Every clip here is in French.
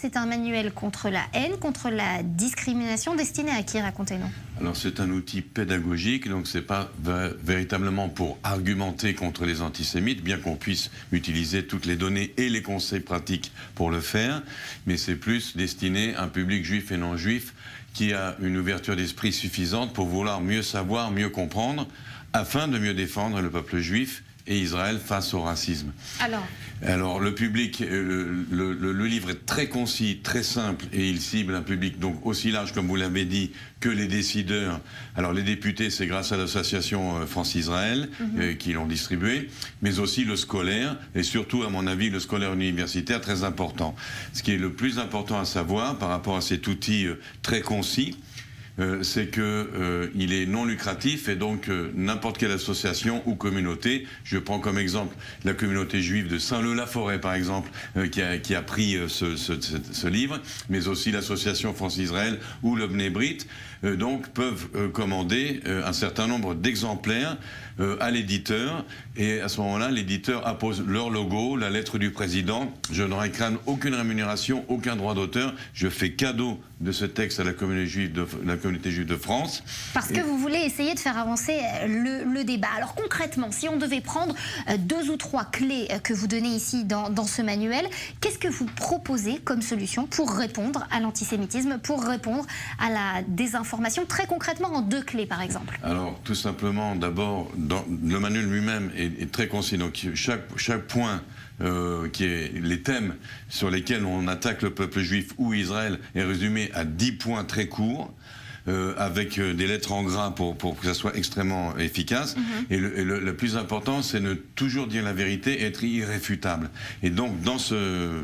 c'est un manuel contre la haine, contre la discrimination, destiné à qui, racontez-nous? Alors c'est un outil pédagogique, donc c'est pas véritablement pour argumenter contre les antisémites, bien qu'on puisse utiliser toutes les données et les conseils pratiques pour le faire, mais c'est plus destiné à un public juif et non juif qui a une ouverture d'esprit suffisante pour vouloir mieux savoir, mieux comprendre, afin de mieux défendre le peuple juif et Israël face au racisme. Alors le public, le livre est très concis, très simple, et il cible un public donc aussi large, comme vous l'avez dit, que les décideurs. Alors les députés, c'est grâce à l'association France-Israël qui l'ont distribué, mais aussi le scolaire, et surtout, à mon avis, le scolaire universitaire, très important. Ce qui est le plus important à savoir par rapport à cet outil très concis, c'est qu'il est non lucratif, et donc n'importe quelle association ou communauté, je prends comme exemple la communauté juive de Saint-Leu-la-Forêt par exemple, qui a pris ce livre, mais aussi l'association France-Israël ou le Bnei Brit, donc peuvent commander un certain nombre d'exemplaires à l'éditeur, et à ce moment-là, l'éditeur appose leur logo, la lettre du président. Je ne réclame aucune rémunération, aucun droit d'auteur. Je fais cadeau de ce texte à la communauté juive de France. Parce que vous voulez essayer de faire avancer le débat. Alors concrètement, si on devait prendre 2 ou 3 clés que vous donnez ici dans ce manuel, qu'est-ce que vous proposez comme solution pour répondre à l'antisémitisme, pour répondre à la désinformation, très concrètement en 2 clés par exemple? Alors tout simplement, d'abord, le manuel lui-même est très concis, donc chaque point qui est les thèmes sur lesquels on attaque le peuple juif ou Israël est résumé à 10 points très courts, avec des lettres en gras pour que ça soit extrêmement efficace. Et le plus important, c'est de toujours dire la vérité et être irréfutable. Et donc, dans ce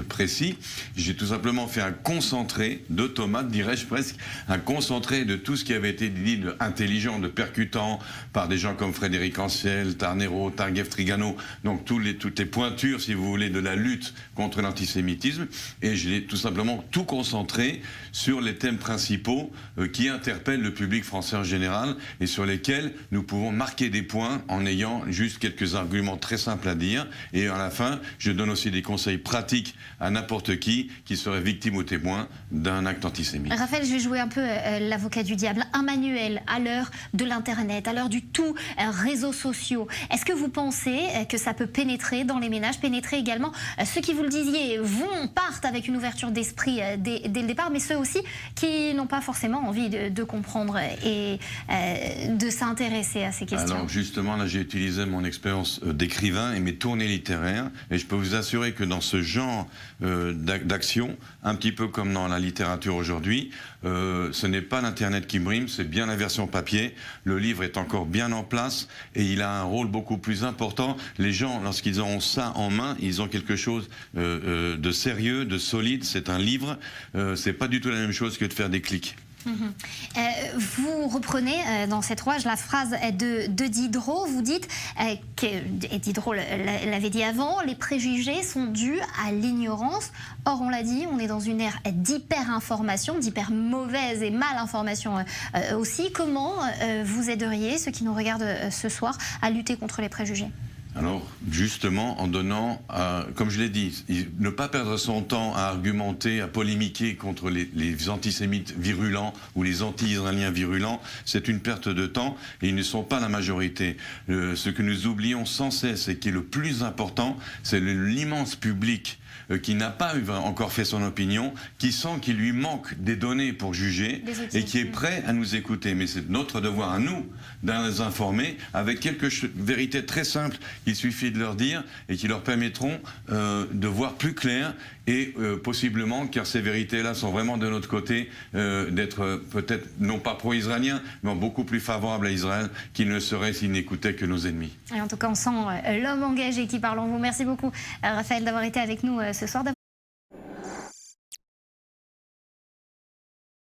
précis, j'ai tout simplement fait un concentré d'automates, dirais-je presque, un concentré de tout ce qui avait été dit d'intelligent, de percutant, par des gens comme Frédéric Anciel, Tarnero, Targuev Trigano, donc toutes les pointures, si vous voulez, de la lutte contre l'antisémitisme. Et j'ai tout simplement tout concentré sur les thèmes principaux qui interpellent le public français en général et sur lesquels nous pouvons marquer des points en ayant juste quelques arguments très simples à dire. Et à la fin, je donne aussi des conseils pratiques à n'importe qui serait victime ou témoin d'un acte antisémite. Raphaël, je vais jouer un peu l'avocat du diable. Un manuel à l'heure de l'Internet, à l'heure du tout réseaux sociaux. Est-ce que vous pensez que ça peut pénétrer dans les ménages, pénétrer également ceux qui, vous le disiez, partent avec une ouverture d'esprit dès le départ, mais ceux aussi qui n'ont pas forcément envie de comprendre et de s'intéresser à ces questions? Alors justement, là j'ai utilisé mon expérience d'écrivain et mes tournées littéraires, et je peux vous assurer que dans ce genre d'action, un petit peu comme dans la littérature aujourd'hui, ce n'est pas l'Internet qui brime, c'est bien la version papier. Le livre est encore bien en place et il a un rôle beaucoup plus important. Les gens, lorsqu'ils ont ça en main, ils ont quelque chose de sérieux, de solide. C'est un livre, c'est pas du tout la même chose que de faire des clics. Vous reprenez dans cet ouvrage la phrase de Diderot. Vous dites, et Diderot l'avait dit avant, les préjugés sont dus à l'ignorance. Or, on l'a dit, on est dans une ère d'hyper-information, d'hyper mauvaise et mal information aussi. Comment vous aideriez ceux qui nous regardent ce soir à lutter contre les préjugés? Alors, justement, en donnant, comme je l'ai dit, ne pas perdre son temps à argumenter, à polémiquer contre les antisémites virulents ou les anti-israéliens virulents, c'est une perte de temps et ils ne sont pas la majorité. Ce que nous oublions sans cesse et qui est le plus important, c'est l'immense public qui n'a pas encore fait son opinion, qui sent qu'il lui manque des données pour juger et qui est prêt à nous écouter. Mais c'est notre devoir à nous de les informer avec quelques vérités très simples qu'il suffit de leur dire et qui leur permettront de voir plus clair et possiblement, car ces vérités-là sont vraiment de notre côté, d'être peut-être non pas pro-israéliens, mais beaucoup plus favorables à Israël qu'ils ne seraient s'ils n'écoutaient que nos ennemis. Et en tout cas, on sent l'homme engagé qui parle en vous. Merci beaucoup, Raphaël, d'avoir été avec nous ce soir.